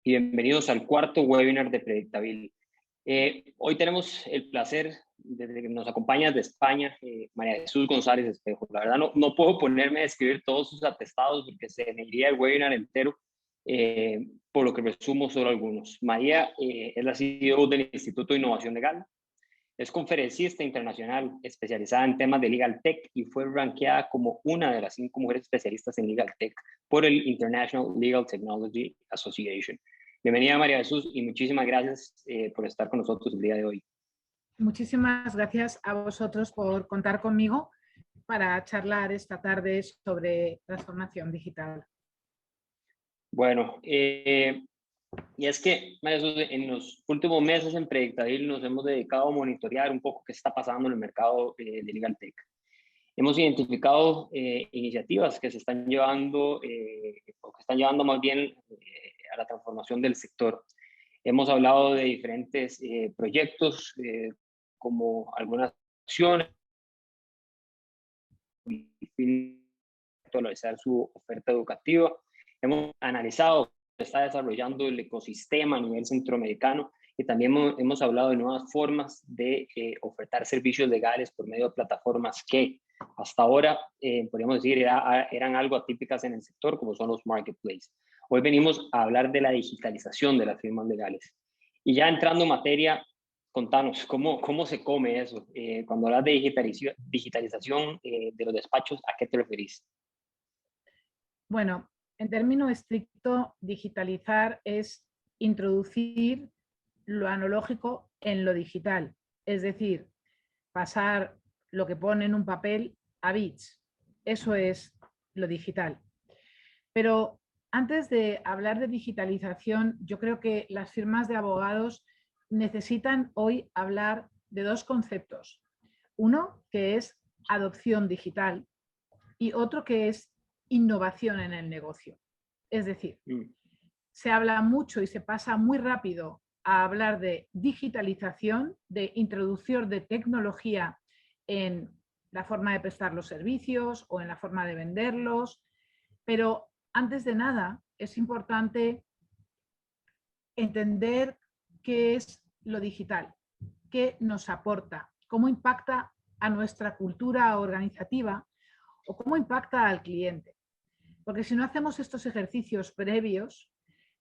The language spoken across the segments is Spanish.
y bienvenidos al cuarto webinar de Predictability. Hoy tenemos el placer de que nos acompaña de España María Jesús González Espejo. La verdad no puedo ponerme a escribir todos sus atestados porque se me iría el webinar entero, por lo que resumo solo algunos. María es la CEO del Instituto de Innovación Legal. Es conferencista internacional especializada en temas de Legal Tech y fue rankeada como una de las 5 mujeres especialistas en Legal Tech por el International Legal Technology Association. Bienvenida, María Jesús, y muchísimas gracias por estar con nosotros el día de hoy. Muchísimas gracias a vosotros por contar conmigo para charlar esta tarde sobre transformación digital. Bueno, y es que, María Jesús, en los últimos meses en Predictability nos hemos dedicado a monitorear un poco qué está pasando en el mercado de Legal Tech. Hemos identificado iniciativas que se están llevando, o que están llevando más bien a la transformación del sector. Hemos hablado de diferentes proyectos, como algunas acciones, actualizar su oferta educativa. Hemos analizado cómo se está desarrollando el ecosistema a nivel centroamericano y también hemos hablado de nuevas formas de ofertar servicios legales por medio de plataformas que hasta ahora, podríamos decir, eran algo atípicas en el sector, como son los marketplaces. Hoy venimos a hablar de la digitalización de las firmas legales. Y ya entrando en materia, contanos, ¿cómo se come eso? Cuando hablas de digitalización de los despachos, ¿a qué te referís? Bueno, en término estricto, digitalizar es introducir lo analógico en lo digital. Es decir, pasar lo que pone en un papel a bits. Eso es lo digital. Pero antes de hablar de digitalización, yo creo que las firmas de abogados necesitan hoy hablar de 2 conceptos. Uno, que es adopción digital, y otro que es innovación en el negocio. Es decir, se habla mucho y se pasa muy rápido a hablar de digitalización, de introducción de tecnología en la forma de prestar los servicios o en la forma de venderlos, pero antes de nada es importante entender qué es lo digital, qué nos aporta, cómo impacta a nuestra cultura organizativa o cómo impacta al cliente. Porque si no hacemos estos ejercicios previos,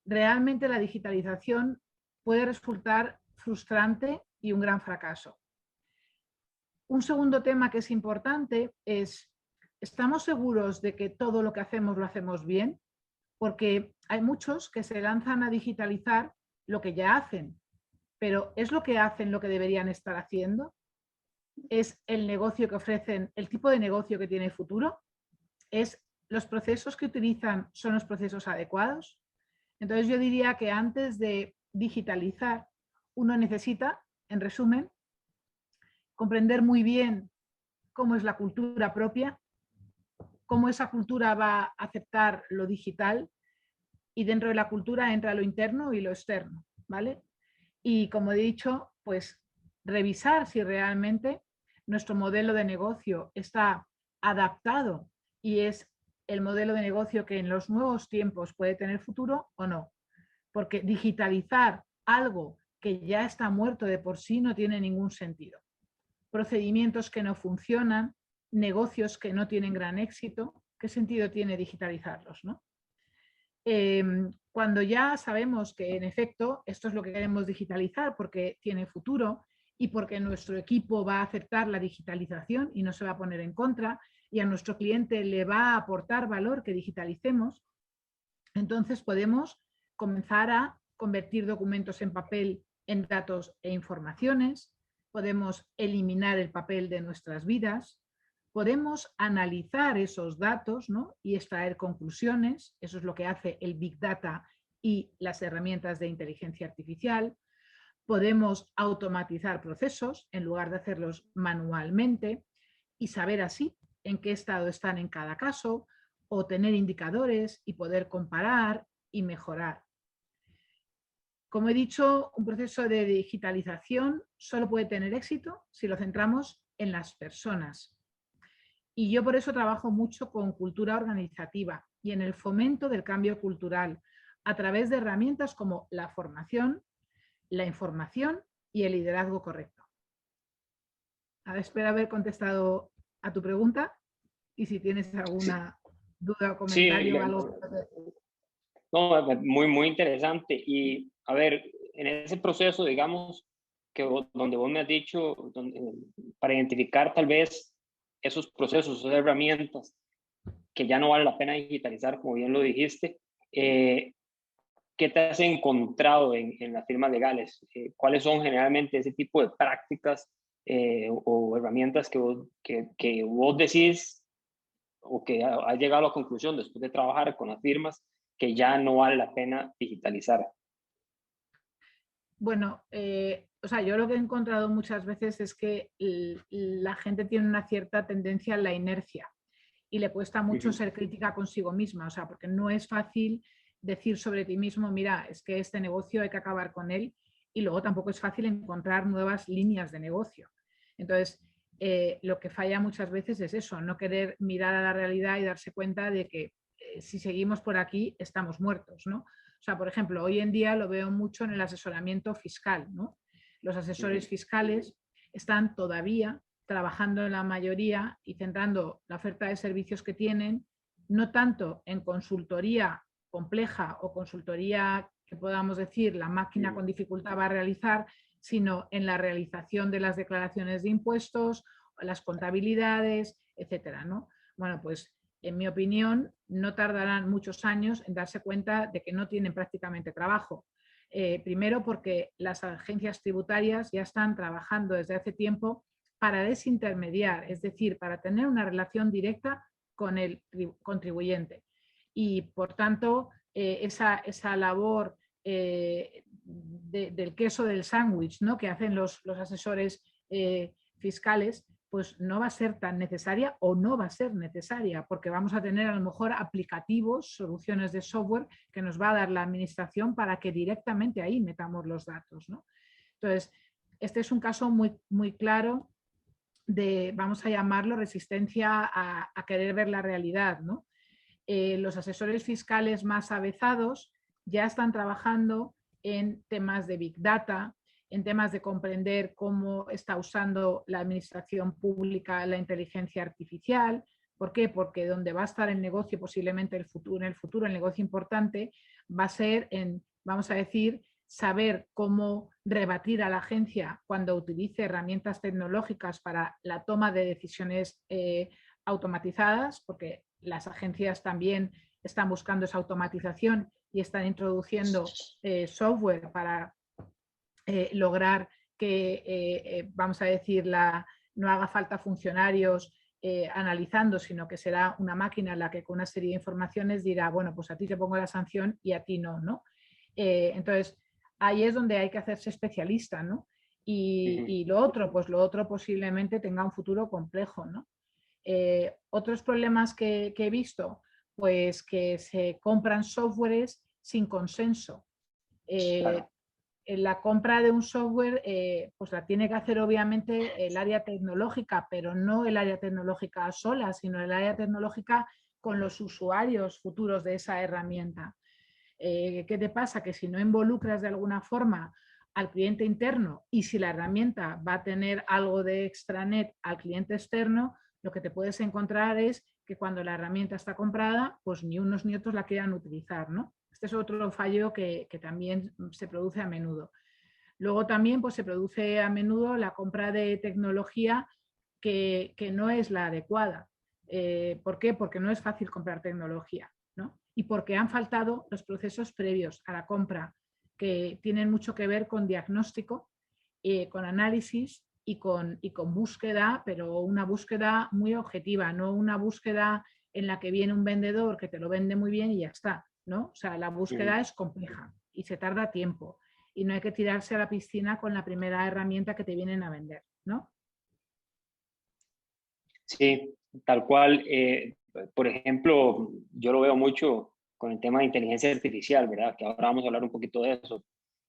realmente la digitalización puede resultar frustrante y un gran fracaso. Un segundo tema que es importante es, ¿estamos seguros de que todo lo que hacemos lo hacemos bien? Porque hay muchos que se lanzan a digitalizar lo que ya hacen, pero ¿es lo que hacen lo que deberían estar haciendo? ¿Es el negocio que ofrecen, el tipo de negocio que tiene futuro? ¿Es los procesos que utilizan son los procesos adecuados? Entonces yo diría que antes de digitalizar, uno necesita, en resumen, comprender muy bien cómo es la cultura propia, cómo esa cultura va a aceptar lo digital, y dentro de la cultura entra lo interno y lo externo, ¿vale? Y como he dicho, pues revisar si realmente nuestro modelo de negocio está adaptado y es el modelo de negocio que en los nuevos tiempos puede tener futuro o no. Porque digitalizar algo que ya está muerto de por sí no tiene ningún sentido. Procedimientos que no funcionan, negocios que no tienen gran éxito, ¿qué sentido tiene digitalizarlos, no? Cuando ya sabemos que en efecto esto es lo que queremos digitalizar porque tiene futuro y porque nuestro equipo va a aceptar la digitalización y no se va a poner en contra y a nuestro cliente le va a aportar valor que digitalicemos, entonces podemos comenzar a convertir documentos en papel en datos e informaciones, podemos eliminar el papel de nuestras vidas, podemos analizar esos datos, ¿no? Y extraer conclusiones, eso es lo que hace el Big Data y las herramientas de inteligencia artificial. Podemos automatizar procesos en lugar de hacerlos manualmente y saber así en qué estado están en cada caso, o tener indicadores y poder comparar y mejorar. Como he dicho, un proceso de digitalización solo puede tener éxito si lo centramos en las personas. Y yo por eso trabajo mucho con cultura organizativa y en el fomento del cambio cultural, a través de herramientas como la formación, la información y el liderazgo correcto. Ahora espero haber contestado a tu pregunta y si tienes alguna duda o Sí, comentario o algo. no, muy, muy interesante. Y a ver, en ese proceso, digamos, donde vos me has dicho, para identificar tal vez esos procesos, esas herramientas que ya no vale la pena digitalizar, como bien lo dijiste, ¿qué te has encontrado en las firmas legales? ¿Cuáles son generalmente ese tipo de prácticas o herramientas que vos decís o que has llegado a la conclusión después de trabajar con las firmas que ya no vale la pena digitalizar? Bueno, o sea, yo lo que he encontrado muchas veces es que la gente tiene una cierta tendencia a la inercia y le cuesta mucho ser crítica consigo misma, o sea, porque no es fácil decir sobre ti mismo, mira, es que este negocio hay que acabar con él, y luego tampoco es fácil encontrar nuevas líneas de negocio. Entonces, lo que falla muchas veces es eso, no querer mirar a la realidad y darse cuenta de que si seguimos por aquí estamos muertos, ¿no? O sea, por ejemplo, hoy en día lo veo mucho en el asesoramiento fiscal, ¿no? Los asesores fiscales están todavía trabajando en la mayoría y centrando la oferta de servicios que tienen, no tanto en consultoría compleja o consultoría que podamos decir la máquina con dificultad va a realizar, sino en la realización de las declaraciones de impuestos, las contabilidades, etcétera, ¿no? Bueno, pues en mi opinión no tardarán muchos años en darse cuenta de que no tienen prácticamente trabajo. Primero porque las agencias tributarias ya están trabajando desde hace tiempo para desintermediar, es decir, para tener una relación directa con el contribuyente. Y por tanto, esa labor del queso del sándwich, ¿no?, que hacen los asesores fiscales, pues no va a ser tan necesaria o no va a ser necesaria, porque vamos a tener a lo mejor aplicativos, soluciones de software que nos va a dar la administración para que directamente ahí metamos los datos, ¿no? Entonces, este es un caso muy, muy claro de, vamos a llamarlo, resistencia a querer ver la realidad, ¿no? Los asesores fiscales más avezados ya están trabajando en temas de Big Data, en temas de comprender cómo está usando la administración pública la inteligencia artificial. ¿Por qué? Porque donde va a estar el negocio, posiblemente en el futuro, el negocio importante, va a ser en, vamos a decir, saber cómo rebatir a la agencia cuando utilice herramientas tecnológicas para la toma de decisiones automatizadas, porque las agencias también están buscando esa automatización y están introduciendo software para lograr que, vamos a decir, no haga falta funcionarios analizando, sino que será una máquina la que con una serie de informaciones dirá, bueno, pues a ti te pongo la sanción y a ti no, ¿no? Entonces, ahí es donde hay que hacerse especialista, ¿no? Y lo otro, pues lo otro posiblemente tenga un futuro complejo, ¿no? Otros problemas que he visto, pues que se compran softwares sin consenso. Claro. La compra de un software pues la tiene que hacer obviamente el área tecnológica, pero no el área tecnológica sola, sino el área tecnológica con los usuarios futuros de esa herramienta. ¿Qué te pasa? Que si no involucras de alguna forma al cliente interno y si la herramienta va a tener algo de extranet al cliente externo, lo que te puedes encontrar es que cuando la herramienta está comprada, pues ni unos ni otros la quieran utilizar, ¿no? Este es otro fallo que también se produce a menudo. Luego también pues, se produce a menudo la compra de tecnología que no es la adecuada. ¿Por qué? Porque no es fácil comprar tecnología, ¿no? Y porque han faltado los procesos previos a la compra, que tienen mucho que ver con diagnóstico, con análisis y con búsqueda, pero una búsqueda muy objetiva, no una búsqueda en la que viene un vendedor que te lo vende muy bien y ya está, ¿no? O sea, la búsqueda es compleja y se tarda tiempo y no hay que tirarse a la piscina con la primera herramienta que te vienen a vender, ¿no? Sí, tal cual. Por ejemplo, yo lo veo mucho con el tema de inteligencia artificial, ¿verdad? Que ahora vamos a hablar un poquito de eso.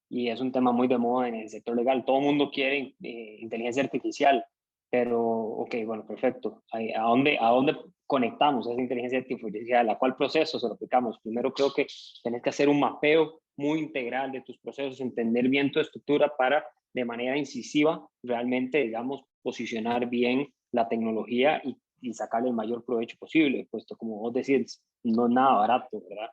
Y es un tema muy de moda en el sector legal. Todo el mundo quiere inteligencia artificial, pero, ok, bueno, perfecto. ¿A dónde conectamos esa inteligencia artificial, ¿a cuál proceso se lo aplicamos? Primero creo que tenés que hacer un mapeo muy integral de tus procesos, entender bien tu estructura para de manera incisiva realmente, digamos, posicionar bien la tecnología y sacarle el mayor provecho posible, puesto como vos decís, no es nada barato, ¿verdad?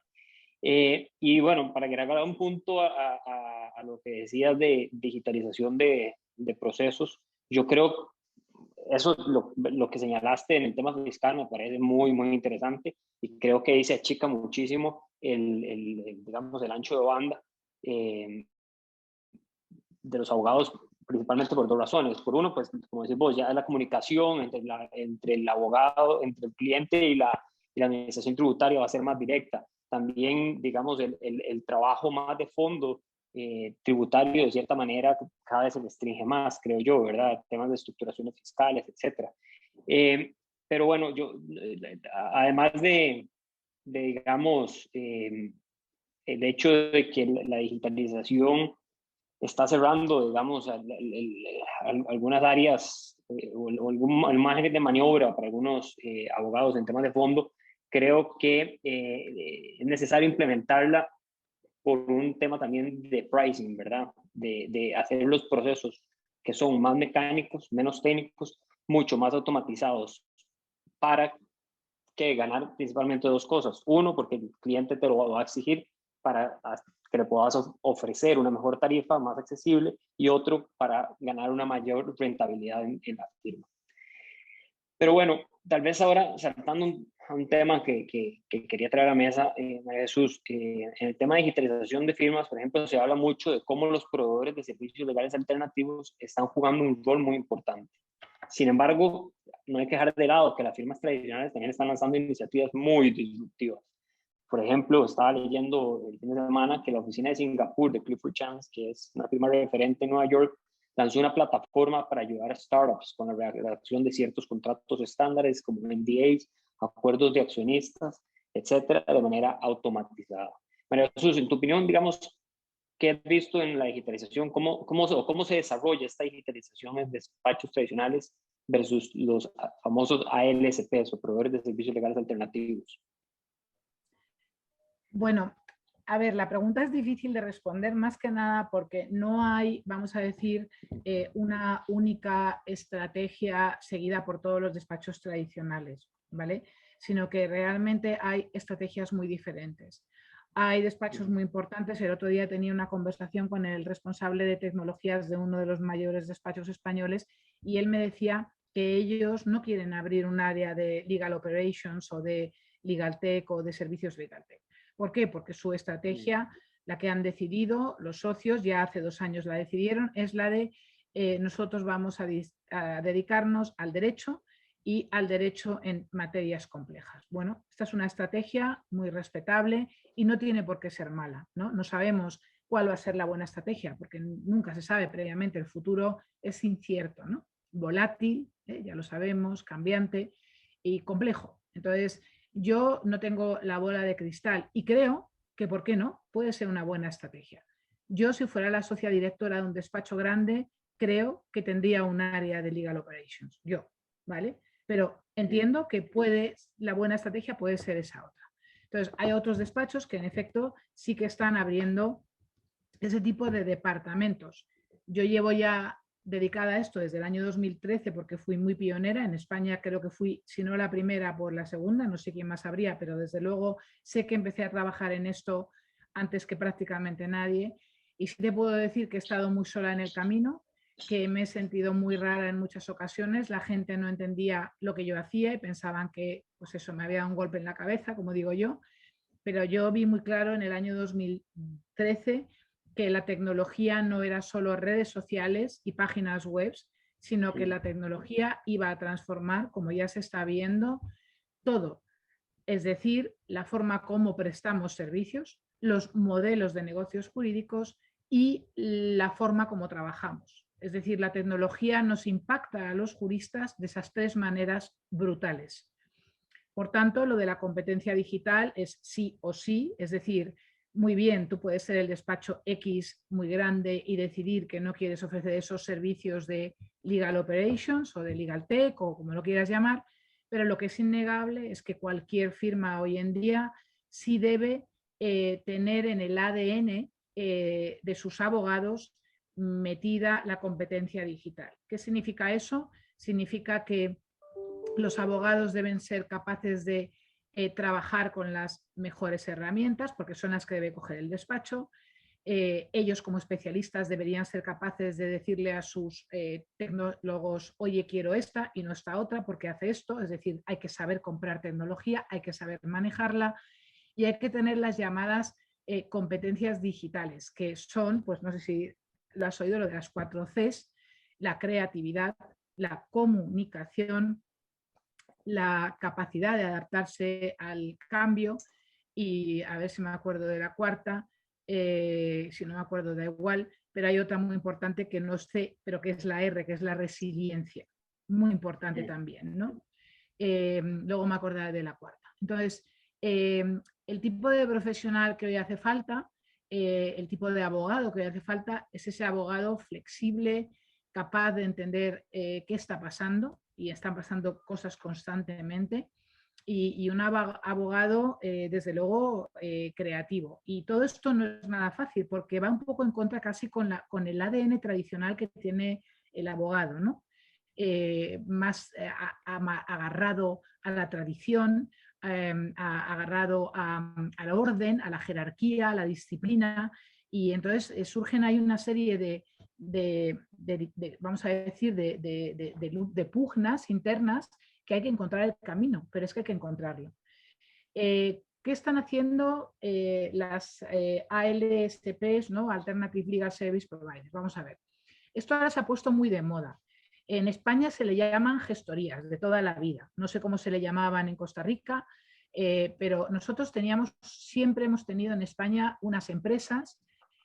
Y bueno, para agregar un punto a lo que decías de digitalización de procesos, yo creo eso lo que señalaste en el tema fiscal me parece muy, muy interesante y creo que ahí se achica muchísimo digamos, el ancho de banda de los abogados, principalmente por dos razones. Por uno, pues, como decís vos, ya la comunicación entre el abogado, entre el cliente y la administración tributaria va a ser más directa. También, digamos, el trabajo más de fondo tributario, de cierta manera, cada vez se restringe más, creo yo, ¿verdad? Temas de estructuraciones fiscales, etcétera. Pero bueno, yo, además digamos, el hecho de que la digitalización está cerrando, digamos, algunas áreas o algún margen de maniobra para algunos abogados en temas de fondo, creo que es necesario implementarla por un tema también de pricing, ¿verdad? De hacer los procesos que son más mecánicos, menos técnicos, mucho más automatizados para que ganar principalmente dos cosas. Uno, porque el cliente te lo va a exigir para que le puedas ofrecer una mejor tarifa más accesible y otro para ganar una mayor rentabilidad en la firma. Pero bueno, tal vez ahora saltando a un tema que quería traer a la mesa, María Jesús, en el tema de digitalización de firmas, por ejemplo, se habla mucho de cómo los proveedores de servicios legales alternativos están jugando un rol muy importante. Sin embargo, no hay que dejar de lado que las firmas tradicionales también están lanzando iniciativas muy disruptivas. Por ejemplo, estaba leyendo el fin de semana que la oficina de Singapur de Clifford Chance, que es una firma referente en Nueva York, lanzó una plataforma para ayudar a startups con la redacción de ciertos contratos estándares como NDAs, acuerdos de accionistas, etcétera, de manera automatizada. María Jesús, en tu opinión, digamos, ¿qué has visto en la digitalización? ¿Cómo se desarrolla esta digitalización en despachos tradicionales versus los famosos ALSPs o proveedores de servicios legales alternativos? Bueno, a ver, la pregunta es difícil de responder más que nada porque no hay, vamos a decir, una única estrategia seguida por todos los despachos tradicionales, ¿vale? Sino que realmente hay estrategias muy diferentes. Hay despachos muy importantes. El otro día tenía una conversación con el responsable de tecnologías de uno de los mayores despachos españoles y él me decía que ellos no quieren abrir un área de legal operations o de legal tech o de servicios legal tech. ¿Por qué? Porque su estrategia, la que han decidido los socios, ya hace 2 años la decidieron, es la de nosotros vamos a dedicarnos al derecho y al derecho en materias complejas. Bueno, esta es una estrategia muy respetable y no tiene por qué ser mala, ¿no? No sabemos cuál va a ser la buena estrategia, porque nunca se sabe previamente, el futuro es incierto, ¿no? Volátil, ya lo sabemos, cambiante y complejo. Entonces, yo no tengo la bola de cristal y creo que, ¿por qué no? Puede ser una buena estrategia. Yo, si fuera la socia directora de un despacho grande, creo que tendría un área de legal operations. Yo, ¿vale? Pero entiendo que la buena estrategia puede ser esa otra. Entonces, hay otros despachos que en efecto sí que están abriendo ese tipo de departamentos. Yo llevo ya dedicada a esto desde el año 2013 porque fui muy pionera. En España creo que fui, si no la primera, por la segunda, no sé quién más habría, pero desde luego sé que empecé a trabajar en esto antes que prácticamente nadie. Y sí te puedo decir que he estado muy sola en el camino, que me he sentido muy rara en muchas ocasiones. La gente no entendía lo que yo hacía y pensaban que, pues eso, me había dado un golpe en la cabeza, como digo yo. Pero yo vi muy claro en el año 2013 que la tecnología no era solo redes sociales y páginas web, sino que la tecnología iba a transformar, como ya se está viendo, todo. Es decir, la forma como prestamos servicios, los modelos de negocios jurídicos y la forma como trabajamos. Es decir, la tecnología nos impacta a los juristas de esas 3 maneras brutales. Por tanto, lo de la competencia digital es sí o sí, es decir, muy bien, tú puedes ser el despacho X muy grande y decidir que no quieres ofrecer esos servicios de legal operations o de legal tech o como lo quieras llamar, pero lo que es innegable es que cualquier firma hoy en día sí debe tener en el ADN de sus abogados metida la competencia digital. ¿Qué significa eso? Significa que los abogados deben ser capaces de trabajar con las mejores herramientas, porque son las que debe coger el despacho. Ellos como especialistas deberían ser capaces de decirle a sus tecnólogos, oye, quiero esta y no esta otra porque hace esto. Es decir, hay que saber comprar tecnología, hay que saber manejarla y hay que tener las llamadas competencias digitales, que son, pues no sé si lo has oído, lo de las 4 Cs, la creatividad, la comunicación, la capacidad de adaptarse al cambio y a ver si me acuerdo de la cuarta, si no me acuerdo da igual, pero hay otra muy importante que no sé, pero que es la R, que es la resiliencia, muy importante también, ¿no? Luego me acordaré de la cuarta. Entonces, el tipo de profesional que hoy hace falta, el tipo de abogado que hoy hace falta es ese abogado flexible, capaz de entender qué está pasando, y están pasando cosas constantemente, y un abogado, desde luego, creativo. Y todo esto no es nada fácil, porque va un poco en contra casi con el ADN tradicional que tiene el abogado, ¿no? Más agarrado a la tradición, agarrado al orden, a la jerarquía, a la disciplina, y entonces surgen ahí una serie vamos a decir, de pugnas internas que hay que encontrar el camino, pero es que hay que encontrarlo. ¿Qué están haciendo las ALSPs, ¿no? Alternative Legal Service Providers? Vamos a ver. Esto ahora se ha puesto muy de moda. En España se le llaman gestorías de toda la vida. No sé cómo se le llamaban en Costa Rica, pero nosotros siempre hemos tenido en España unas empresas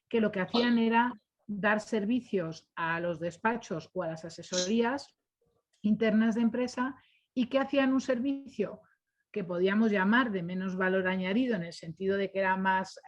que lo que hacían era dar servicios a los despachos o a las asesorías internas de empresa y que hacían un servicio que podíamos llamar de menos valor añadido en el sentido de que era más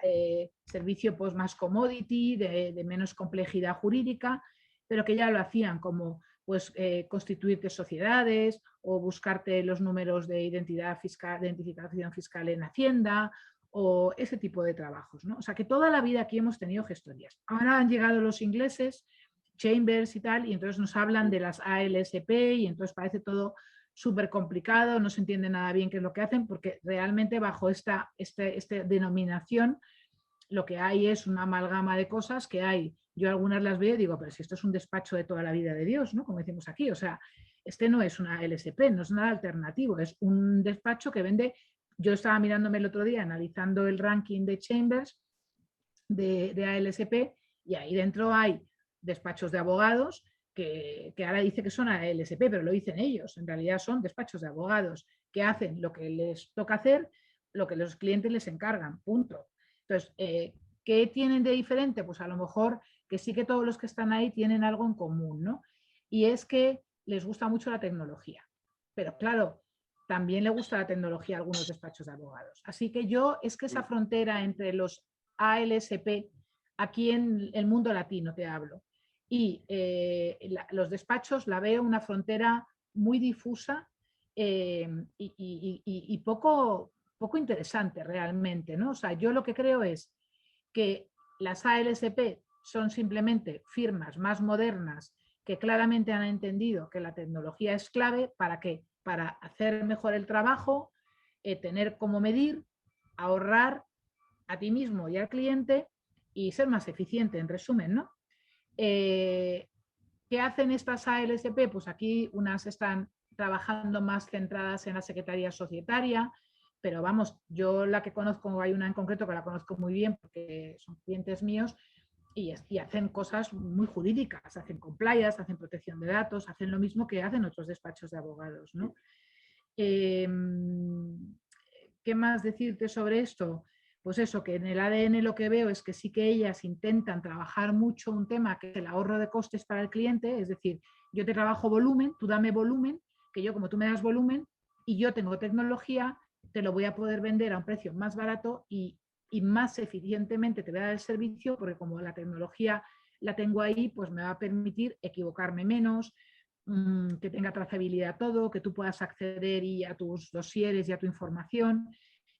servicio pues más commodity, de menos complejidad jurídica, pero que ya lo hacían como pues constituirte sociedades o buscarte los números de identidad fiscal, de identificación fiscal en Hacienda o ese tipo de trabajos, ¿no? O sea que toda la vida aquí hemos tenido gestorías. Ahora han llegado los ingleses, Chambers y tal, y entonces nos hablan de las ALSP y entonces parece todo súper complicado, no se entiende nada bien qué es lo que hacen, porque realmente bajo esta denominación lo que hay es una amalgama de cosas que hay. Yo algunas las veo y digo, pero si esto es un despacho de toda la vida de Dios, ¿no? Como decimos aquí, o sea, este no es una LSP, no es nada alternativo, es un despacho que vende. Yo estaba mirándome el otro día, analizando el ranking de Chambers de ALSP, y ahí dentro hay despachos de abogados que ahora dice que son ALSP, pero lo dicen ellos, en realidad son despachos de abogados que hacen lo que les toca hacer, lo que los clientes les encargan, punto. Entonces, ¿qué tienen de diferente? Pues a lo mejor que sí que todos los que están ahí tienen algo en común, ¿no? Y es que les gusta mucho la tecnología. Pero claro, también le gusta la tecnología a algunos despachos de abogados. Así que es que esa frontera entre los ALSP, aquí en el mundo latino te hablo, y los despachos la veo una frontera muy difusa y poco interesante realmente, ¿no? O sea, yo lo que creo es que las ALSP son simplemente firmas más modernas que claramente han entendido que la tecnología es clave para qué, para hacer mejor el trabajo, tener cómo medir, ahorrar a ti mismo y al cliente y ser más eficiente, en resumen, ¿no? ¿Qué hacen estas ALSP? Pues aquí unas están trabajando más centradas en la secretaría societaria, pero vamos, yo la que conozco, hay una en concreto que la conozco muy bien porque son clientes míos y hacen cosas muy jurídicas, hacen compliance, hacen protección de datos, hacen lo mismo que hacen otros despachos de abogados, ¿no? ¿Qué más decirte sobre esto? Pues eso, que en el ADN lo que veo es que sí que ellas intentan trabajar mucho un tema que es el ahorro de costes para el cliente, es decir, yo te trabajo volumen, tú dame volumen, que yo como tú me das volumen y yo tengo tecnología, te lo voy a poder vender a un precio más barato y más eficientemente te voy a dar el servicio, porque como la tecnología la tengo ahí, pues me va a permitir equivocarme menos, que tenga trazabilidad todo, que tú puedas acceder y a tus dosieres y a tu información.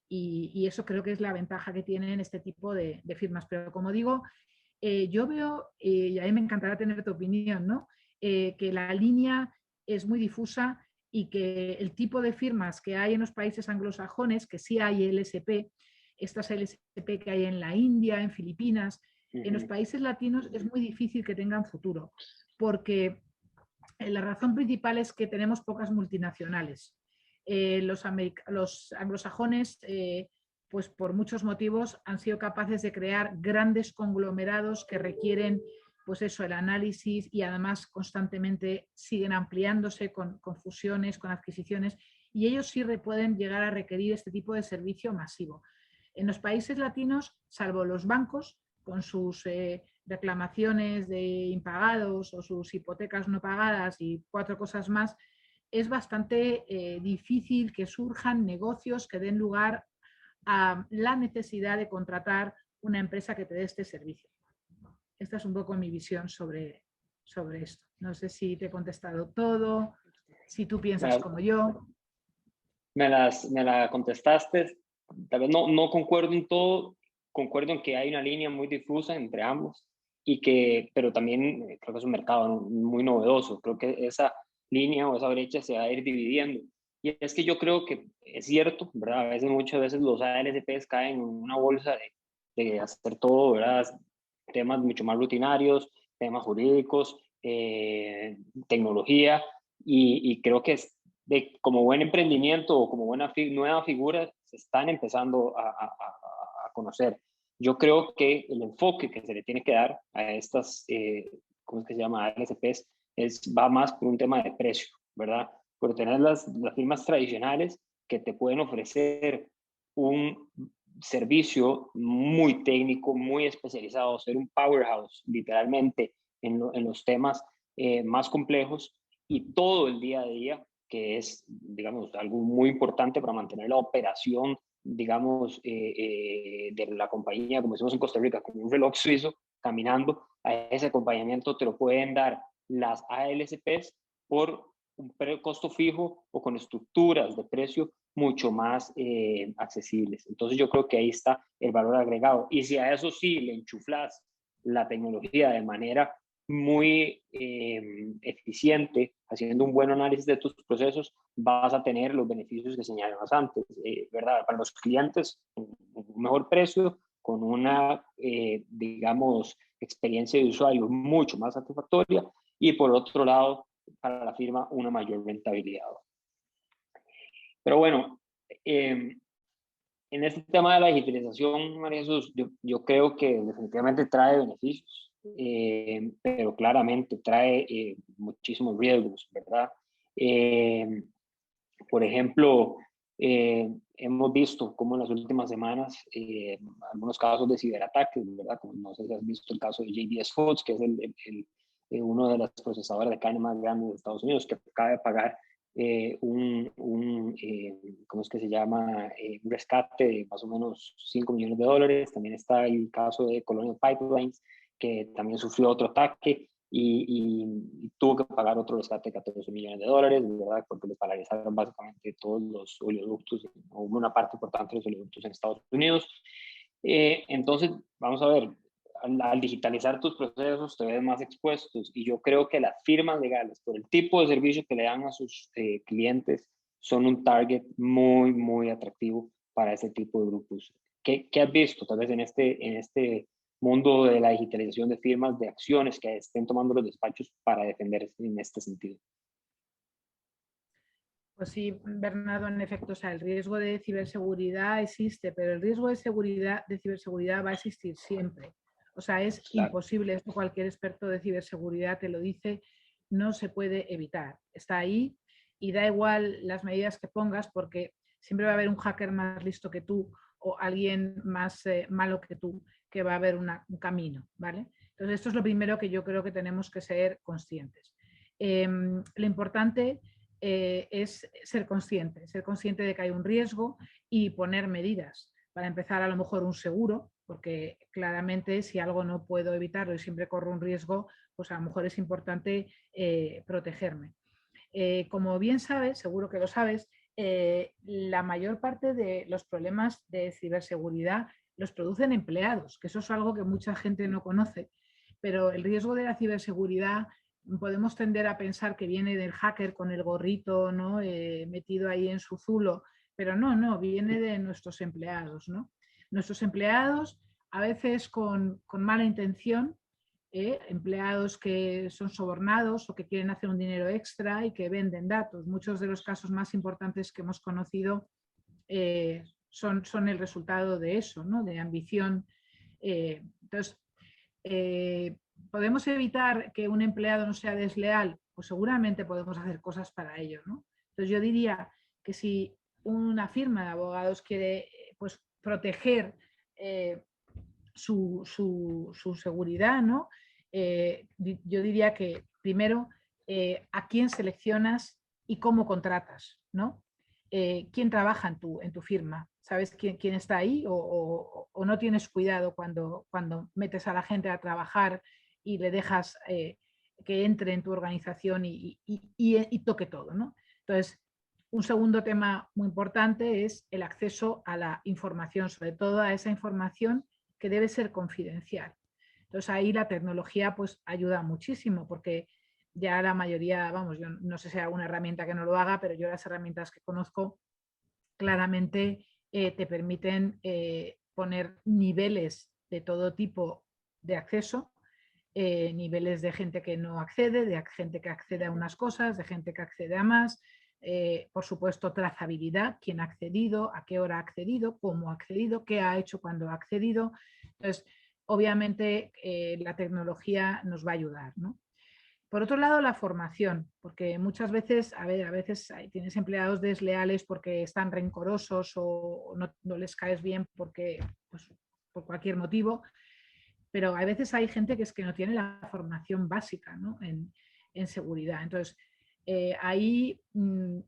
Y eso creo que es la ventaja que tienen este tipo de firmas. Pero como digo, yo veo, y a mí me encantará tener tu opinión, ¿no? Que la línea es muy difusa y que el tipo de firmas que hay en los países anglosajones, que sí hay LSP, estas LSP que hay en la India, en Filipinas, en los países latinos es muy difícil que tengan futuro, porque la razón principal es que tenemos pocas multinacionales. Los anglosajones, pues por muchos motivos, han sido capaces de crear grandes conglomerados que requieren, pues eso, el análisis y además constantemente siguen ampliándose con fusiones, con adquisiciones, y ellos sí pueden llegar a requerir este tipo de servicio masivo. En los países latinos, salvo los bancos, con sus reclamaciones de impagados o sus hipotecas no pagadas y 4 cosas más, es bastante difícil que surjan negocios que den lugar a la necesidad de contratar una empresa que te dé este servicio. Esta es un poco mi visión sobre esto. No sé si te he contestado todo, si tú piensas como yo. Me la contestaste. Tal vez no concuerdo en todo, concuerdo en que hay una línea muy difusa entre ambos, pero también creo que es un mercado muy novedoso. Creo que esa línea o esa brecha se va a ir dividiendo. Y es que yo creo que es cierto, ¿verdad? Muchas veces los ALSPs caen en una bolsa de hacer todo, ¿verdad? Temas mucho más rutinarios, temas jurídicos, tecnología, y creo que como buen emprendimiento o como buena nueva figura se están empezando a conocer. Yo creo que el enfoque que se le tiene que dar a estas, ¿cómo es que se llama? ALSPs, va más por un tema de precio, ¿verdad? Por tener las firmas tradicionales que te pueden ofrecer un servicio muy técnico, muy especializado, ser un powerhouse literalmente en los temas más complejos, y todo el día a día, que es, digamos, algo muy importante para mantener la operación, digamos, de la compañía, como decimos en Costa Rica, como un reloj suizo caminando. A ese acompañamiento te lo pueden dar las ALSPs por un costo fijo o con estructuras de precio mucho más accesibles. Entonces yo creo que ahí está el valor agregado. Y si a eso sí le enchuflas la tecnología de manera muy eficiente, haciendo un buen análisis de tus procesos, vas a tener los beneficios que señalamos antes, ¿verdad? Para los clientes, un mejor precio, con una, digamos, experiencia de usuario mucho más satisfactoria, y por otro lado, para la firma, una mayor rentabilidad. Pero bueno, en este tema de la digitalización, María Jesús, yo creo que definitivamente trae beneficios, pero claramente trae muchísimos riesgos, ¿verdad? Por ejemplo, hemos visto cómo en las últimas semanas algunos casos de ciberataques, ¿verdad? Como no sé si has visto el caso de JBS Foods, que es uno de las procesadoras de carne más grandes de Estados Unidos, que acaba de pagar ¿cómo es que se llama? Un rescate de más o menos $5 millones. También está el caso de Colonial Pipelines, que también sufrió otro ataque y tuvo que pagar otro rescate de $14 millones, ¿verdad? Porque le paralizaron básicamente todos los oleoductos, o una parte importante de los oleoductos en Estados Unidos. Entonces, vamos a ver, al digitalizar tus procesos te ves más expuestos, y yo creo que las firmas legales, por el tipo de servicio que le dan a sus clientes, son un target muy, muy atractivo para ese tipo de grupos. ¿Qué has visto tal vez en este mundo de la digitalización de firmas, de acciones que estén tomando los despachos para defenderse en este sentido? Pues sí, Bernardo, en efecto, o sea, el riesgo de ciberseguridad existe, pero el riesgo de ciberseguridad va a existir siempre. O sea, es imposible, esto cualquier experto de ciberseguridad te lo dice, no se puede evitar. Está ahí y da igual las medidas que pongas, porque siempre va a haber un hacker más listo que tú o alguien más malo que tú, que va a haber un camino, ¿vale? Entonces, esto es lo primero que yo creo que tenemos que ser conscientes. Lo importante es ser consciente de que hay un riesgo y poner medidas. Para empezar, a lo mejor un seguro, porque claramente si algo no puedo evitarlo y siempre corro un riesgo, pues a lo mejor es importante protegerme. Como bien sabes, seguro que lo sabes, la mayor parte de los problemas de ciberseguridad los producen empleados, que eso es algo que mucha gente no conoce, pero el riesgo de la ciberseguridad podemos tender a pensar que viene del hacker con el gorrito, ¿no? Metido ahí en su zulo, pero no, viene de nuestros empleados, ¿no? Nuestros empleados, a veces con mala intención, empleados que son sobornados o que quieren hacer un dinero extra y que venden datos. Muchos de los casos más importantes que hemos conocido son el resultado de eso, ¿no? De ambición. Entonces, ¿podemos evitar que un empleado no sea desleal? Pues seguramente podemos hacer cosas para ello, ¿no? Entonces yo diría que si una firma de abogados quiere pues, proteger su seguridad, ¿no? Yo diría que primero a quién seleccionas y cómo contratas, ¿no? ¿Quién trabaja en tu firma? ¿Sabes quién está ahí o no tienes cuidado cuando metes a la gente a trabajar y le dejas que entre en tu organización y toque todo, ¿no? Entonces, un segundo tema muy importante es el acceso a la información, sobre todo a esa información que debe ser confidencial. Entonces ahí la tecnología pues ayuda muchísimo porque ya la mayoría, vamos, yo no sé si hay alguna herramienta que no lo haga, pero yo las herramientas que conozco claramente te permiten poner niveles de todo tipo de acceso, niveles de gente que no accede, de gente que accede a unas cosas, de gente que accede a más, por supuesto trazabilidad, quién ha accedido, a qué hora ha accedido, cómo ha accedido, qué ha hecho cuando ha accedido. Entonces, obviamente la tecnología nos va a ayudar, ¿no? Por otro lado, la formación, porque muchas veces, a veces tienes empleados desleales porque están rencorosos o no les caes bien porque, pues, por cualquier motivo, pero a veces hay gente que es que no tiene la formación básica, ¿no? en seguridad. Entonces, ahí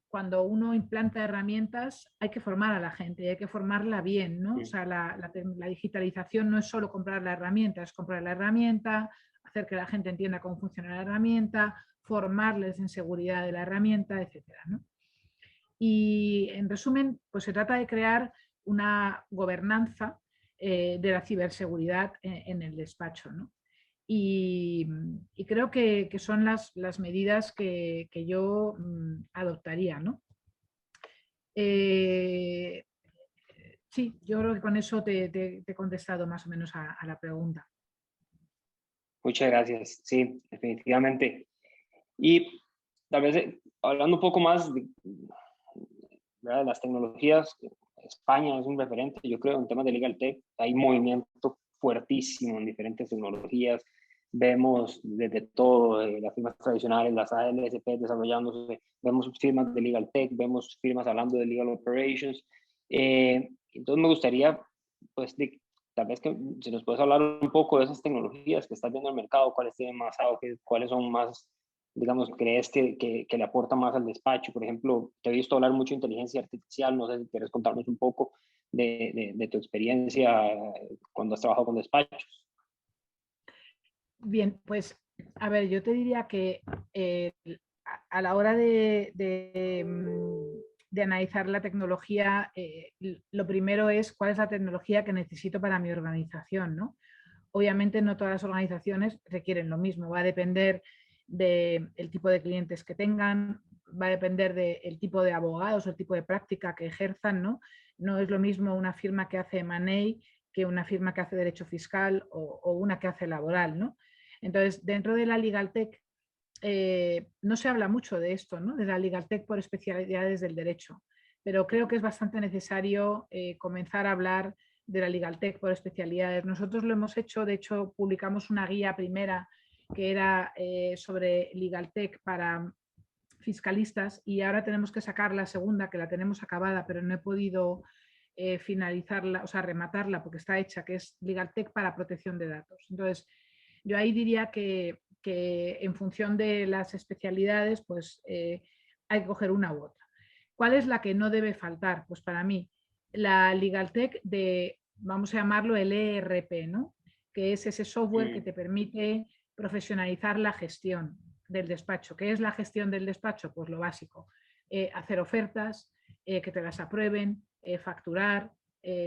cuando uno implanta herramientas hay que formar a la gente y hay que formarla bien, ¿no? O sea, la digitalización no es solo comprar la herramienta, es comprar la herramienta, hacer que la gente entienda cómo funciona la herramienta, formarles en seguridad de la herramienta, etcétera, ¿no? Y en resumen, pues se trata de crear una gobernanza de la ciberseguridad en el despacho, ¿no? Y creo que son las medidas que yo adoptaría, ¿no? Sí, yo creo que con eso te he contestado más o menos a la pregunta. Muchas gracias. Sí, definitivamente. Y tal vez hablando un poco más de las tecnologías, España es un referente, yo creo, en temas de Legal Tech. Hay movimiento fuertísimo en diferentes tecnologías. Vemos desde todo, las firmas tradicionales, las ALSP desarrollándose, vemos firmas de Legal Tech, vemos firmas hablando de Legal Operations. Entonces me gustaría, pues, tal vez que si nos puedes hablar un poco de esas tecnologías que estás viendo en el mercado, cuáles tienen más auge, cuáles son más, digamos, crees que le aporta más al despacho. Por ejemplo, te he visto hablar mucho de inteligencia artificial, no sé si quieres contarnos un poco de tu experiencia cuando has trabajado con despachos. Bien, pues a ver, yo te diría que a la hora de analizar la tecnología, lo primero es cuál es la tecnología que necesito para mi organización, ¿no? Obviamente no todas las organizaciones requieren lo mismo, va a depender del tipo de clientes que tengan, va a depender del tipo de abogados o el tipo de práctica que ejerzan, ¿no? No es lo mismo una firma que hace M&A que una firma que hace derecho fiscal o una que hace laboral, ¿no? Entonces, dentro de la Legal Tech no se habla mucho de esto, ¿no? De la Legal Tech por especialidades del derecho, pero creo que es bastante necesario comenzar a hablar de la Legal Tech por especialidades. Nosotros lo hemos hecho, de hecho publicamos una guía primera que era sobre Legal Tech para fiscalistas y ahora tenemos que sacar la segunda, que la tenemos acabada, pero no he podido finalizarla, o sea, rematarla porque está hecha, que es Legal Tech para protección de datos. Entonces, yo ahí diría que en función de las especialidades, pues hay que coger una u otra. ¿Cuál es la que no debe faltar? Pues para mí, la LegalTech de, vamos a llamarlo el ERP, ¿no? Que es ese software que te permite profesionalizar la gestión del despacho. ¿Qué es la gestión del despacho? Pues lo básico, hacer ofertas, que te las aprueben, facturar,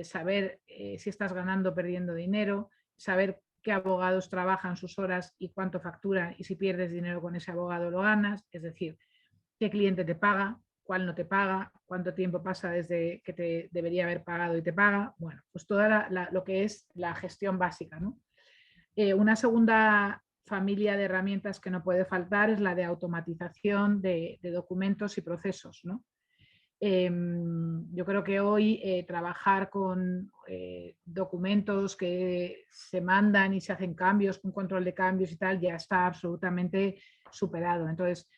saber si estás ganando o perdiendo dinero, saber qué abogados trabajan sus horas y cuánto facturan, y si pierdes dinero con ese abogado lo ganas, es decir, qué cliente te paga, cuál no te paga, cuánto tiempo pasa desde que te debería haber pagado y te paga. Bueno, pues toda lo que es la gestión básica, ¿no? Una segunda familia de herramientas que no puede faltar es la de automatización de documentos y procesos, ¿no? Yo creo que hoy trabajar con documentos que se mandan y se hacen cambios, un control de cambios y tal, ya está absolutamente superado. Entonces,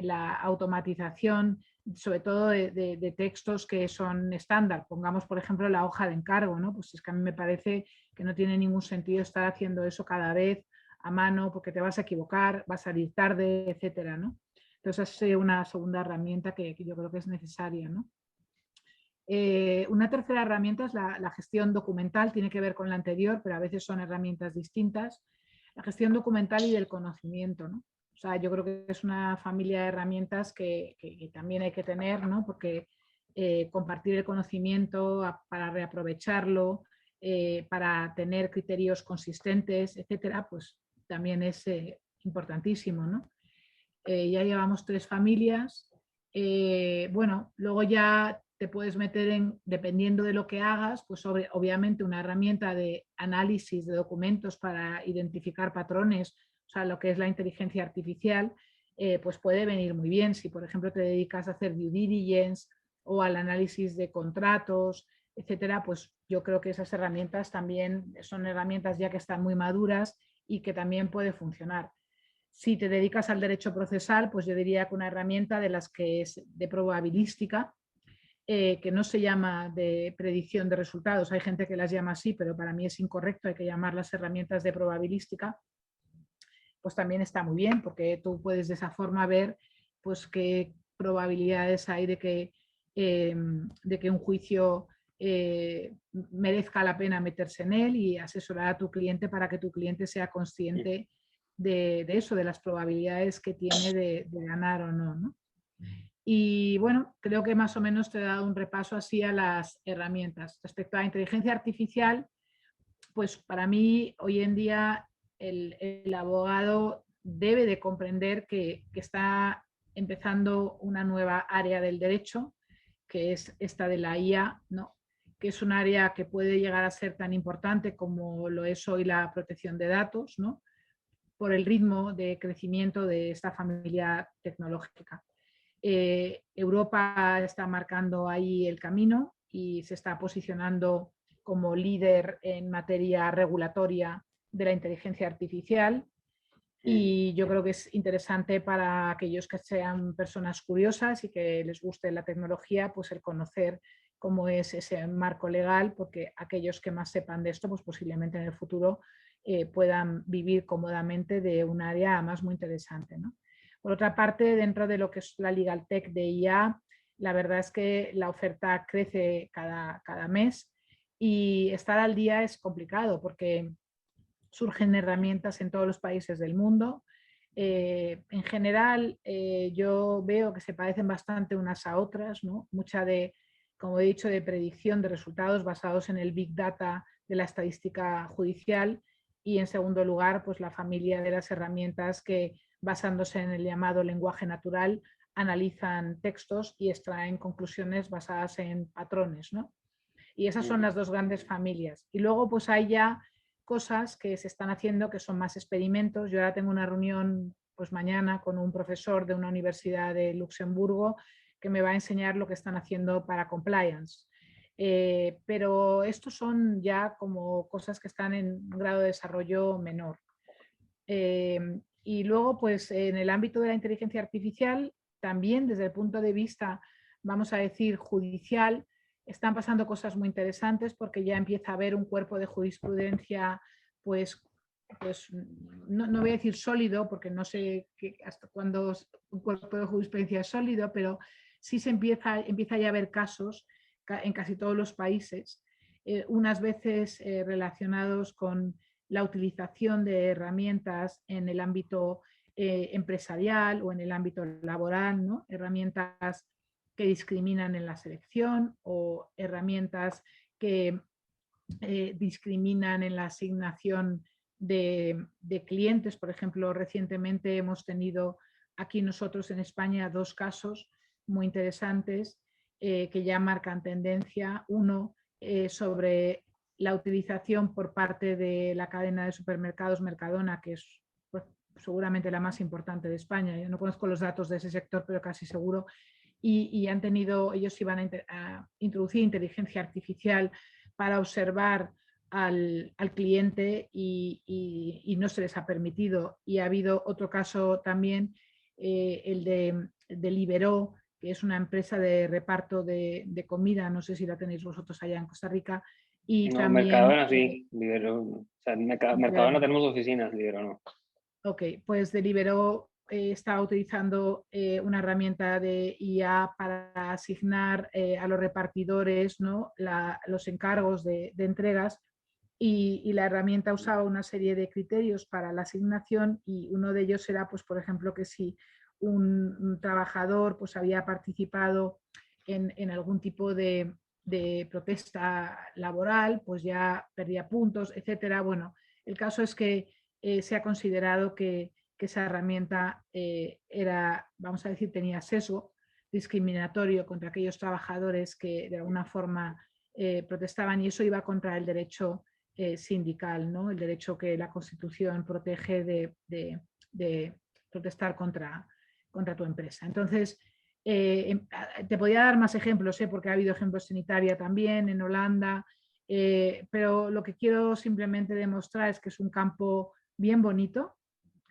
la automatización, sobre todo de textos que son estándar, pongamos por ejemplo la hoja de encargo, ¿no? Pues es que a mí me parece que no tiene ningún sentido estar haciendo eso cada vez a mano porque te vas a equivocar, vas a salir tarde, etcétera, ¿no? Entonces es una segunda herramienta que yo creo que es necesaria, ¿no? Una tercera herramienta es la gestión documental, tiene que ver con la anterior, pero a veces son herramientas distintas. La gestión documental y del conocimiento, ¿no? O sea, yo creo que es una familia de herramientas que también hay que tener, ¿no? Porque compartir el conocimiento para reaprovecharlo, para tener criterios consistentes, etcétera, pues también es importantísimo, ¿no? Ya llevamos 3 familias. Bueno, luego ya te puedes meter en, dependiendo de lo que hagas, pues obviamente una herramienta de análisis de documentos para identificar patrones, o sea, lo que es la inteligencia artificial, pues puede venir muy bien. Si, por ejemplo, te dedicas a hacer due diligence o al análisis de contratos, etcétera, pues yo creo que esas herramientas también son herramientas ya que están muy maduras y que también puede funcionar. Si te dedicas al derecho procesal, pues yo diría que una herramienta de las que es de probabilística, que no se llama de predicción de resultados, hay gente que las llama así, pero para mí es incorrecto, hay que llamarlas herramientas de probabilística, pues también está muy bien, porque tú puedes de esa forma ver pues qué probabilidades hay de que un juicio merezca la pena meterse en él, y asesorar a tu cliente para que tu cliente sea consciente de eso, de las probabilidades que tiene de ganar o no, ¿no? Y bueno, creo que más o menos te he dado un repaso así a las herramientas. Respecto a la inteligencia artificial, pues para mí hoy en día el abogado debe de comprender que está empezando una nueva área del derecho, que es esta de la IA, ¿no? Que es un área que puede llegar a ser tan importante como lo es hoy la protección de datos, ¿no? Por el ritmo de crecimiento de esta familia tecnológica. Europa está marcando ahí el camino y se está posicionando como líder en materia regulatoria de la inteligencia artificial, y yo creo que es interesante para aquellos que sean personas curiosas y que les guste la tecnología, pues el conocer cómo es ese marco legal, porque aquellos que más sepan de esto, pues posiblemente en el futuro puedan vivir cómodamente de un área además muy interesante, ¿no? Por otra parte, dentro de lo que es la LegalTech de IA, la verdad es que la oferta crece cada mes, y estar al día es complicado porque surgen herramientas en todos los países del mundo. En general, yo veo que se parecen bastante unas a otras, ¿no? Mucha de, como he dicho, de predicción de resultados basados en el Big Data de la estadística judicial, y en segundo lugar, pues la familia de las herramientas que, basándose en el llamado lenguaje natural, analizan textos y extraen conclusiones basadas en patrones, ¿no? Y esas son las dos grandes familias. Y luego pues hay ya cosas que se están haciendo que son más experimentos. Yo ahora tengo una reunión pues mañana con un profesor de una universidad de Luxemburgo que me va a enseñar lo que están haciendo para compliance. Pero estos son ya como cosas que están en un grado de desarrollo menor. Y luego, pues en el ámbito de la inteligencia artificial, también desde el punto de vista, vamos a decir, judicial, están pasando cosas muy interesantes, porque ya empieza a haber un cuerpo de jurisprudencia, pues no voy a decir sólido, porque no sé hasta cuándo un cuerpo de jurisprudencia es sólido, pero sí empieza ya a haber casos en casi todos los países, unas veces relacionados con la utilización de herramientas en el ámbito empresarial o en el ámbito laboral, ¿no? Herramientas que discriminan en la selección o herramientas que discriminan en la asignación de clientes. Por ejemplo, recientemente hemos tenido aquí nosotros en España 2 casos muy interesantes que ya marcan tendencia. Uno sobre la utilización por parte de la cadena de supermercados Mercadona, que es pues, seguramente la más importante de España. Yo no conozco los datos de ese sector, pero casi seguro. Y han tenido, ellos iban a introducir inteligencia artificial para observar al cliente y no se les ha permitido. Y ha habido otro caso también, el de Liberó, que es una empresa de reparto de comida, no sé si la tenéis vosotros allá en Costa Rica. Y No, también... Mercadona sí, Libero, o sea, Mercadona tenemos oficinas, Libero no. Ok, pues Deliveroo está utilizando una herramienta de IA para asignar a los repartidores, ¿no? Los encargos de entregas y la herramienta usaba una serie de criterios para la asignación y uno de ellos era, pues, por ejemplo, que si un trabajador pues, había participado en algún tipo de protesta laboral, pues ya perdía puntos, etcétera. Bueno, el caso es que se ha considerado que esa herramienta era, vamos a decir, tenía sesgo discriminatorio contra aquellos trabajadores que de alguna forma protestaban y eso iba contra el derecho sindical, ¿no? El derecho que la Constitución protege de protestar contra tu empresa. Entonces, te podía dar más ejemplos, porque ha habido ejemplos en Italia también, en Holanda, pero lo que quiero simplemente demostrar es que es un campo bien bonito,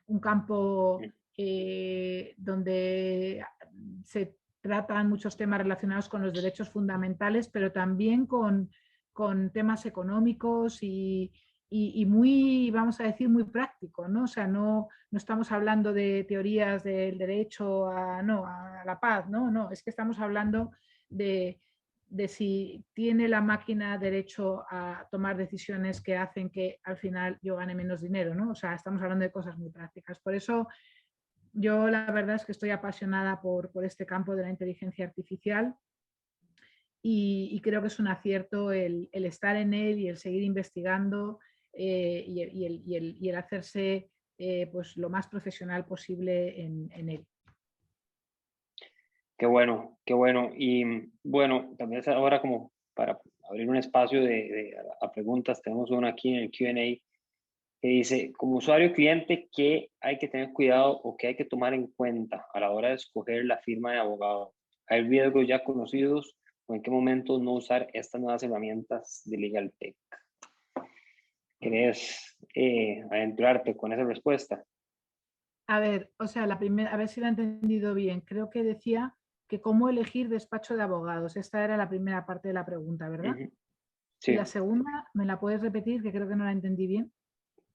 un campo donde se tratan muchos temas relacionados con los derechos fundamentales, pero también con temas económicos y muy, vamos a decir, muy práctico, ¿no? O sea, no estamos hablando de teorías del derecho a la paz, no, es que estamos hablando de si tiene la máquina derecho a tomar decisiones que hacen que al final yo gane menos dinero, ¿no? O sea, estamos hablando de cosas muy prácticas. Por eso yo la verdad es que estoy apasionada por este campo de la inteligencia artificial y creo que es un acierto el estar en él y el seguir investigando y el hacerse pues lo más profesional posible en él. Qué bueno, qué bueno. Y bueno, también ahora como para abrir un espacio a preguntas, tenemos una aquí en el Q&A que dice, como usuario cliente, ¿qué hay que tener cuidado o qué hay que tomar en cuenta a la hora de escoger la firma de abogado? ¿Hay riesgos ya conocidos o en qué momento no usar estas nuevas herramientas de Legal Tech? ¿Querés adentrarte con esa respuesta? A ver, o sea, a ver si la he entendido bien. Creo que decía que cómo elegir despacho de abogados. Esta era la primera parte de la pregunta, ¿verdad? Sí. Y la segunda, ¿me la puedes repetir? Que creo que no la entendí bien.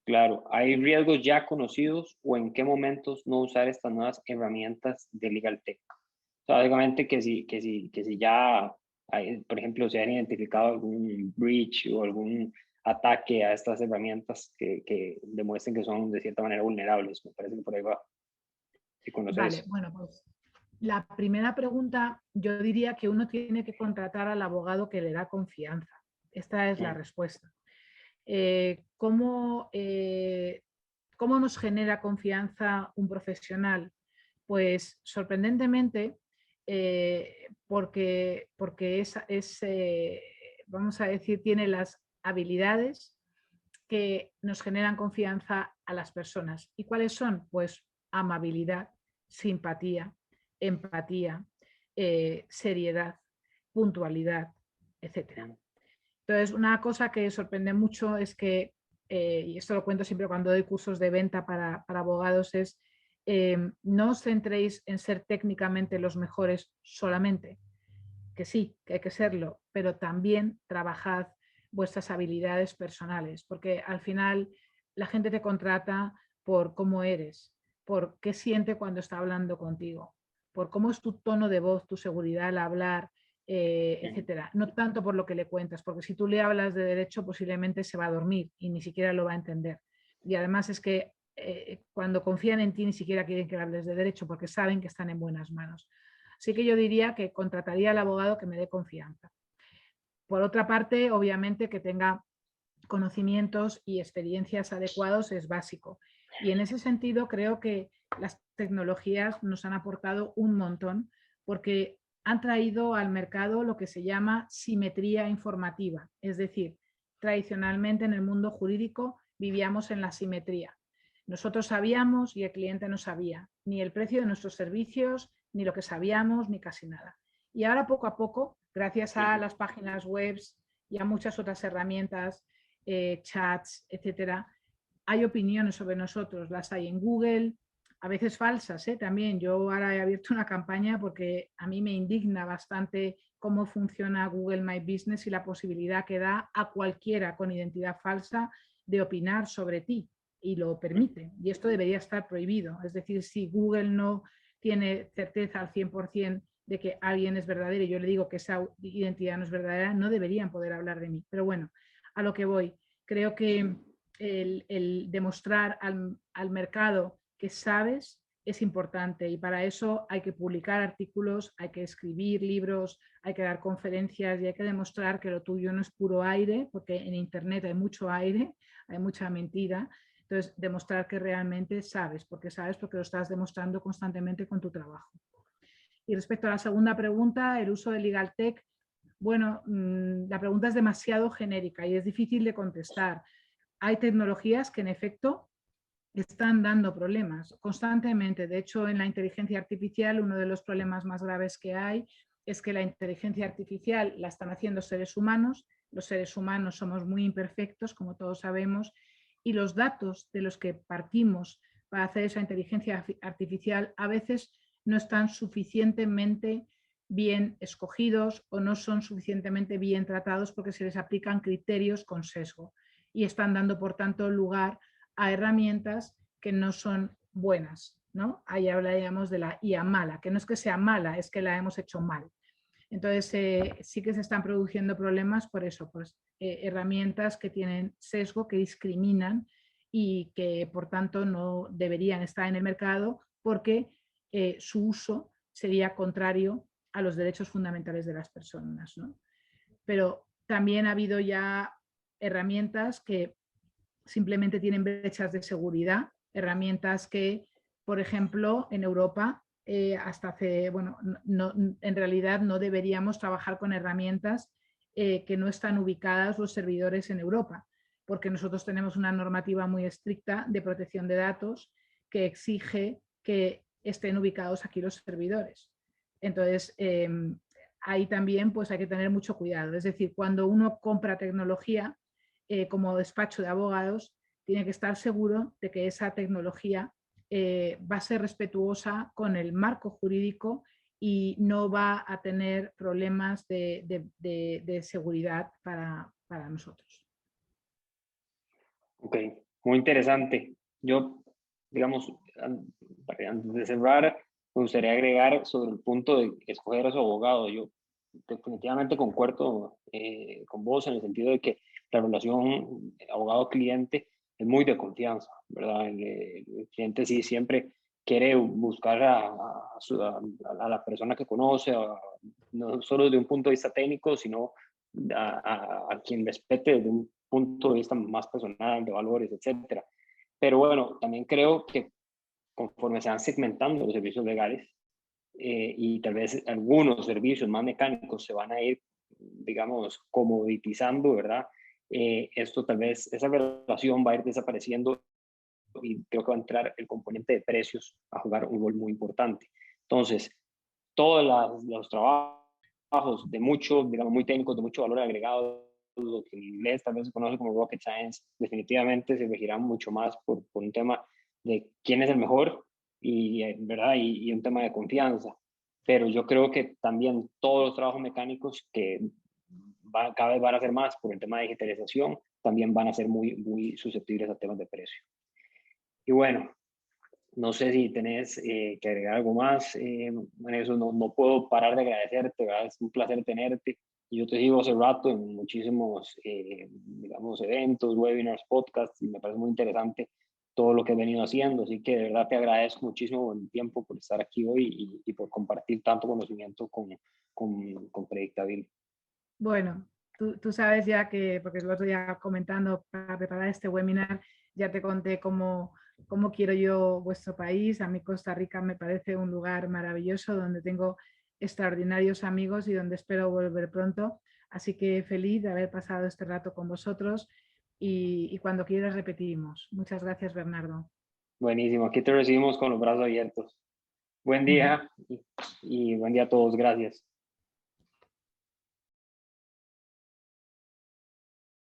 Claro, ¿hay riesgos ya conocidos o en qué momentos no usar estas nuevas herramientas de Legal Tech? O sea, básicamente que si ya, hay, por ejemplo, se han identificado algún breach o algún ataque a estas herramientas que demuestren que son de cierta manera vulnerables. Me parece que por ahí va. Si conoces. Vale, bueno, pues la primera pregunta, yo diría que uno tiene que contratar al abogado que le da confianza. Esta es la respuesta. ¿Cómo nos genera confianza un profesional? Pues sorprendentemente, porque vamos a decir, tiene las habilidades que nos generan confianza a las personas. ¿Y cuáles son? Pues amabilidad, simpatía, empatía, seriedad, puntualidad, etc. Entonces, una cosa que sorprende mucho es que, y esto lo cuento siempre cuando doy cursos de venta para abogados, es no os centréis en ser técnicamente los mejores solamente, que sí, que hay que serlo, pero también trabajad vuestras habilidades personales, porque al final la gente te contrata por cómo eres, por qué siente cuando está hablando contigo, por cómo es tu tono de voz, tu seguridad al hablar, etcétera. No tanto por lo que le cuentas, porque si tú le hablas de derecho posiblemente se va a dormir y ni siquiera lo va a entender. Y además es que cuando confían en ti ni siquiera quieren que hables de derecho porque saben que están en buenas manos. Así que yo diría que contrataría al abogado que me dé confianza. Por otra parte, obviamente que tenga conocimientos y experiencias adecuados es básico. Y en ese sentido creo que las tecnologías nos han aportado un montón porque han traído al mercado lo que se llama simetría informativa. Es decir, tradicionalmente en el mundo jurídico vivíamos en la simetría. Nosotros sabíamos y el cliente no sabía ni el precio de nuestros servicios, ni lo que sabíamos, ni casi nada. Y ahora poco a poco, gracias a las páginas web y a muchas otras herramientas, chats, etcétera, hay opiniones sobre nosotros, las hay en Google, a veces falsas, también. Yo ahora he abierto una campaña porque a mí me indigna bastante cómo funciona Google My Business y la posibilidad que da a cualquiera con identidad falsa de opinar sobre ti y lo permite. Y esto debería estar prohibido. Es decir, si Google no tiene certeza al 100% de que alguien es verdadero y yo le digo que esa identidad no es verdadera, no deberían poder hablar de mí. Pero bueno, a lo que voy, creo que el demostrar al mercado que sabes es importante y para eso hay que publicar artículos, hay que escribir libros, hay que dar conferencias y hay que demostrar que lo tuyo no es puro aire, porque en Internet hay mucho aire, hay mucha mentira. Entonces, demostrar que realmente sabes porque lo estás demostrando constantemente con tu trabajo. Y respecto a la segunda pregunta, el uso de Legal Tech, bueno, la pregunta es demasiado genérica y es difícil de contestar. Hay tecnologías que en efecto están dando problemas constantemente. De hecho, en la inteligencia artificial, uno de los problemas más graves que hay es que la inteligencia artificial la están haciendo seres humanos. Los seres humanos somos muy imperfectos, como todos sabemos, y los datos de los que partimos para hacer esa inteligencia artificial a veces no están suficientemente bien escogidos o no son suficientemente bien tratados porque se les aplican criterios con sesgo y están dando, por tanto, lugar a herramientas que no son buenas, ¿no? Ahí hablaríamos de la IA mala, que no es que sea mala, es que la hemos hecho mal. Entonces, sí que se están produciendo problemas por eso, pues herramientas que tienen sesgo, que discriminan y que, por tanto, no deberían estar en el mercado porque su uso sería contrario a los derechos fundamentales de las personas, ¿no? Pero también ha habido ya herramientas que simplemente tienen brechas de seguridad, herramientas que, por ejemplo, en Europa, hasta hace, bueno, no, en realidad no deberíamos trabajar con herramientas que no están ubicadas los servidores en Europa, porque nosotros tenemos una normativa muy estricta de protección de datos que exige que estén ubicados aquí los servidores. Entonces, ahí también pues hay que tener mucho cuidado. Es decir, cuando uno compra tecnología, como despacho de abogados, tiene que estar seguro de que esa tecnología va a ser respetuosa con el marco jurídico y no va a tener problemas de seguridad para nosotros. Ok, muy interesante. Yo, digamos, antes de cerrar, me gustaría agregar sobre el punto de escoger a su abogado. Yo definitivamente concuerdo con vos en el sentido de que la relación abogado-cliente es muy de confianza, ¿verdad? El cliente sí siempre quiere buscar a la persona que conoce, no solo desde un punto de vista técnico, sino a quien respete desde un punto de vista más personal, de valores, etcétera. Pero bueno, también creo que conforme se van segmentando los servicios legales y tal vez algunos servicios más mecánicos se van a ir, digamos, comoditizando, ¿verdad? Esto tal vez, esa relación va a ir desapareciendo y creo que va a entrar el componente de precios a jugar un rol muy importante. Entonces, todos los trabajos de mucho, digamos, muy técnicos, de mucho valor agregado, lo que en inglés tal vez se conoce como rocket science, definitivamente se regirán mucho más por un tema de quién es el mejor y, ¿verdad? Y un tema de confianza. Pero yo creo que también todos los trabajos mecánicos que cada vez van a ser más por el tema de digitalización, también van a ser muy, muy susceptibles a temas de precio. Y bueno, No sé si tenés que agregar algo más. Eso no puedo parar de agradecerte, ¿verdad? Es un placer tenerte. Y yo te sigo hace rato en muchísimos, digamos, eventos, webinars, podcasts, y me parece muy interesante todo lo que has venido haciendo. Así que de verdad te agradezco muchísimo el tiempo por estar aquí hoy y por compartir tanto conocimiento con Predictability. Bueno, tú sabes ya que, porque el otro día comentando para preparar este webinar, ya te conté cómo quiero yo vuestro país. A mí Costa Rica me parece un lugar maravilloso donde tengo extraordinarios amigos y donde espero volver pronto. Así que feliz de haber pasado este rato con vosotros y cuando quieras repetimos. Muchas gracias, Bernardo. Buenísimo, aquí te recibimos con los brazos abiertos. Buen día y buen día a todos. Gracias.